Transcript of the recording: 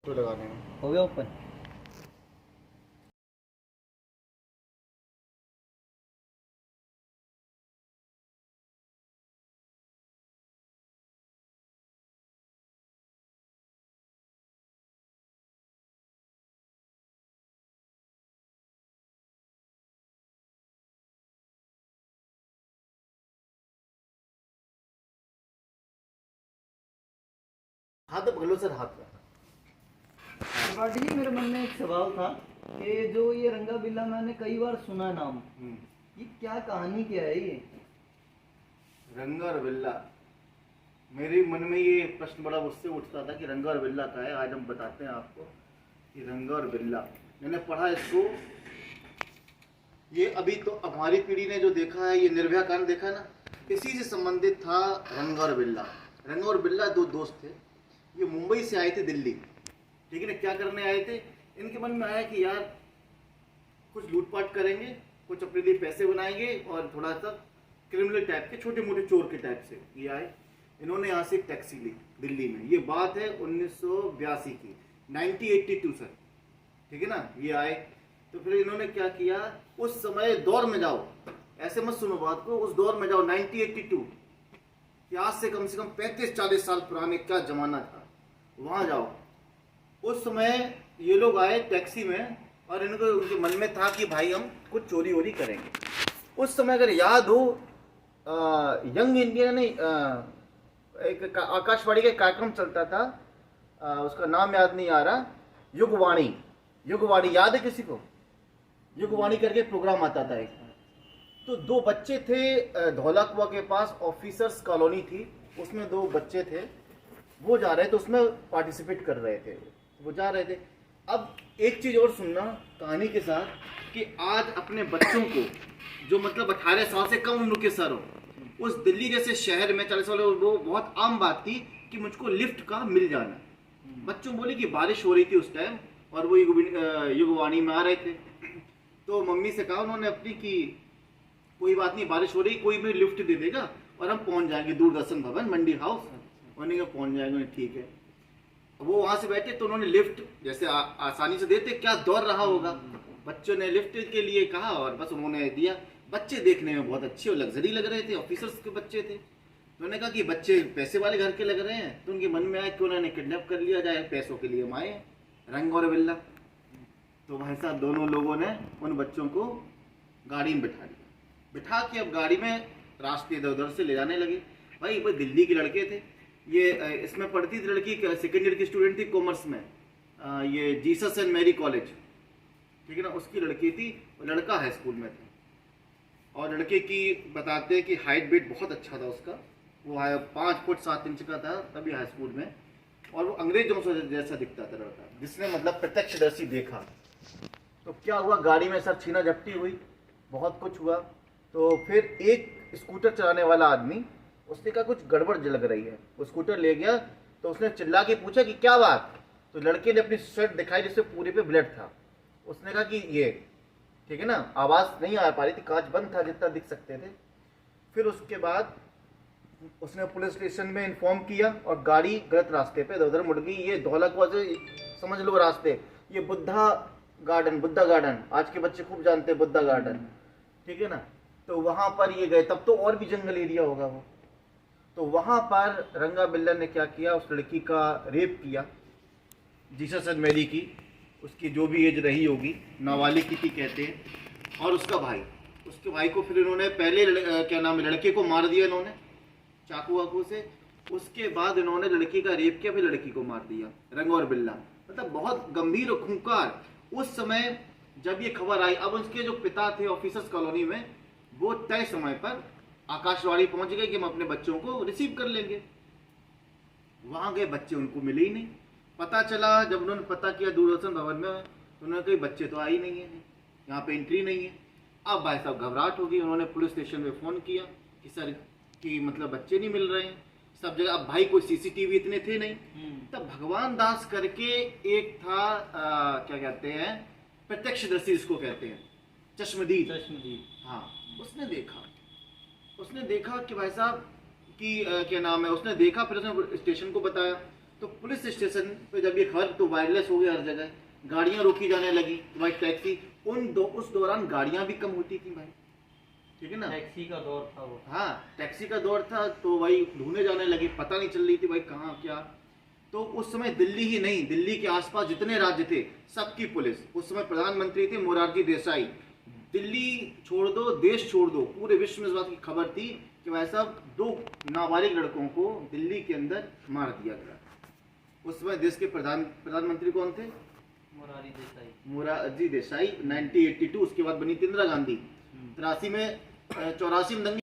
तो लगाने में हो गया ओपन। हाथ भगलो सर हाथ का। त्रिपाठी जी, मेरे मन में एक सवाल था कि जो ये रंगा बिल्ला मैंने कई बार सुना नाम, ये क्या कहानी क्या है ये? रंगा और बिल्ला, मेरे मन में ये प्रश्न बड़ा उससे उठता था कि रंगा और बिल्ला का है। आज हम बताते हैं आपको कि रंगा और बिल्ला। मैंने पढ़ा इसको, ये अभी तो हमारी पीढ़ी ने जो देखा है, ये निर्भया कांड देखा ना, इसी से संबंधित था रंगा और बिल्ला। रंगा और बिल्ला दो दोस्त थे, ये मुंबई से आए थे दिल्ली, ठीक है ना। क्या करने आए थे? इनके मन में आया कि यार कुछ लूटपाट करेंगे, कुछ अपने लिए पैसे बनाएंगे और थोड़ा सा क्रिमिनल टाइप के, छोटे मोटे चोर के टाइप से ये आए। इन्होंने यहाँ से एक टैक्सी ली दिल्ली में। ये बात है 1982 की, 1982 सर, ठीक है ना। ये आए तो फिर इन्होंने क्या किया, उस समय दौर में जाओ, ऐसे मत सुनो बात को, उस दौर में जाओ 1982 कि आज से कम 35-40 साल पुराने क्या जमाना था, वहां जाओ। उस समय ये लोग आए टैक्सी में और इनको, उनके मन में था कि भाई हम कुछ चोरी वोरी करेंगे। उस समय अगर याद हो, यंग इंडिया ने एक आकाशवाणी का कार्यक्रम चलता था, उसका नाम याद नहीं आ रहा, युगवाणी। युगवाणी याद है किसी को? युगवाणी करके प्रोग्राम आता था एक। तो दो बच्चे थे, धौला कुआं के पास ऑफिसर्स कॉलोनी थी, उसमें दो बच्चे थे, वो जा रहे थे, उसमें पार्टिसिपेट कर रहे थे, वो जा रहे थे। अब एक चीज और सुनना कहानी के साथ, कि आज अपने बच्चों को, जो मतलब 18 साल से कम उम्र के सर हो, उस दिल्ली जैसे शहर में 40 साल, वो बहुत आम बात थी कि मुझको लिफ्ट का मिल जाना। बच्चों बोले कि बारिश हो रही थी उस टाइम और वो युगवाणी में आ रहे थे, तो मम्मी से कहा उन्होंने अपनी कि कोई बात नहीं, बारिश हो रही, कोई भी लिफ्ट दे देगा और हम पहुंच जाएंगे दूरदर्शन भवन मंडी हाउस, उन्होंने कहा पहुंच जाएंगे, ठीक है। वो वहां से बैठे तो उन्होंने लिफ्ट जैसे आसानी से देते, क्या दौर रहा होगा, बच्चों ने लिफ्ट के लिए कहा और बस उन्होंने दिया। बच्चे देखने में बहुत अच्छे और लग्जरी लग रहे थे, ऑफिसर्स के बच्चे थे। तो उन्होंने कहा कि बच्चे पैसे वाले घर के लग रहे हैं, तो उनके मन में आया कि उन्होंने किडनैप कर लिया जाए, पैसों के लिए हम आए, रंग और बिल्ला। तो भाई साहब दोनों लोगों ने उन बच्चों को गाड़ी में बिठा दिया, बिठा के अब गाड़ी में रास्ते इधर उधर से ले जाने लगे। भाई वो दिल्ली के लड़के थे, ये इसमें पढ़ती थी लड़की, सेकेंड ईयर की स्टूडेंट थी कॉमर्स में, ये जीसस एंड मैरी कॉलेज, ठीक है ना, उसकी लड़की थी, लड़का हाई स्कूल में था। और लड़के की बताते हैं कि हाइट वेट बहुत अच्छा था उसका, वो 5 फुट 7 इंच का था तभी हाई स्कूल में, और वो अंग्रेजों से जैसा दिखता था लड़का, जिसने मतलब प्रत्यक्षदर्शी देखा। तो क्या हुआ, गाड़ी में सर छीना झपटी हुई, बहुत कुछ हुआ। तो फिर एक स्कूटर चलाने वाला आदमी, उसने कहा कुछ गड़बड़ लग रही है, वो स्कूटर ले गया, तो उसने चिल्ला के पूछा कि क्या बात। तो लड़के ने अपनी शर्ट दिखाई जिससे पूरे पे ब्लड था। उसने कहा कि ये, ठीक है ना, आवाज़ नहीं आ पा रही थी, कांच बंद था जितना दिख सकते थे। फिर उसके बाद उसने पुलिस स्टेशन में इन्फॉर्म किया और गाड़ी गलत रास्ते पे इधर उधर मुड़ गई। ये धौला कुआं से समझ लो रास्ते, ये बुद्धा गार्डन, आज के बच्चे खूब जानते हैं बुद्धा गार्डन, ठीक है ना। तो वहां पर ये गए, तब तो और भी जंगल एरिया होगा वो। तो वहां पर रंगा बिल्ला ने क्या किया, उस लड़की का रेप किया, जीसस एंड मैरी की, उसकी जो भी एज रही होगी, नाबालिग की थी कहते हैं। और उसका भाई, उसके भाई को फिर इन्होंने पहले क्या नाम है, लड़के को मार दिया इन्होंने चाकू वाकू से, उसके बाद इन्होंने लड़की का रेप किया, फिर लड़की को मार दिया। रंग और बिल्ला मतलब बहुत गंभीर और खूंखार। उस समय जब ये खबर आई, अब उसके जो पिता थे ऑफिसर्स कॉलोनी में, वो तय समय पर आकाशवाणी पहुंच गए कि हम अपने बच्चों को रिसीव कर लेंगे। वहां गए, बच्चे उनको मिले ही नहीं। पता चला, जब उन्होंने पता किया दूरदर्शन भवन में, तो उन्होंने कहा बच्चे तो आ ही नहीं है, यहाँ पे एंट्री नहीं है। अब भाई साहब घबराहट हो गई, उन्होंने पुलिस स्टेशन में फ़ोन किया कि सर कि मतलब बच्चे नहीं मिल रहे हैं सब जगह। अब भाई कोई सीसीटीवी इतने थे नहीं, तब भगवान दास करके एक था, क्या कहते हैं, प्रत्यक्षदर्शी जिसको कहते हैं, चश्मदीद। हाँ, उसने देखा कि भाई साहब कि क्या नाम है, उसने देखा, फिर उसने स्टेशन को बताया। तो पुलिस स्टेशन पे जब ये खबर तो वायरलेस हो गया हर जगह, गाड़ियां रोकी जाने लगी भाई, टैक्सी उस दौरान गाड़ियां भी कम होती थी भाई, ठीक है ना। टैक्सी का दौर था वो। हाँ टैक्सी का दौर था, तो भाई ढूंढने जाने लगे, पता नहीं चल रही थी भाई कहाँ क्या। तो उस समय दिल्ली ही नहीं, दिल्ली के आसपास जितने राज्य थे सबकी पुलिस, उस समय प्रधानमंत्री थे मोरारजी देसाई, दिल्ली छोड़ दो देश छोड़ दो, पूरे विश्व में इस बात की खबर थी कि भाई साहब 2 नाबालिग लड़कों को दिल्ली के अंदर मार दिया गया। उस समय देश के प्रधानमंत्री कौन थे? मोरारजी देसाई 1982, उसके बाद बनी थी इंदिरा गांधी 83 में 84 में दंगे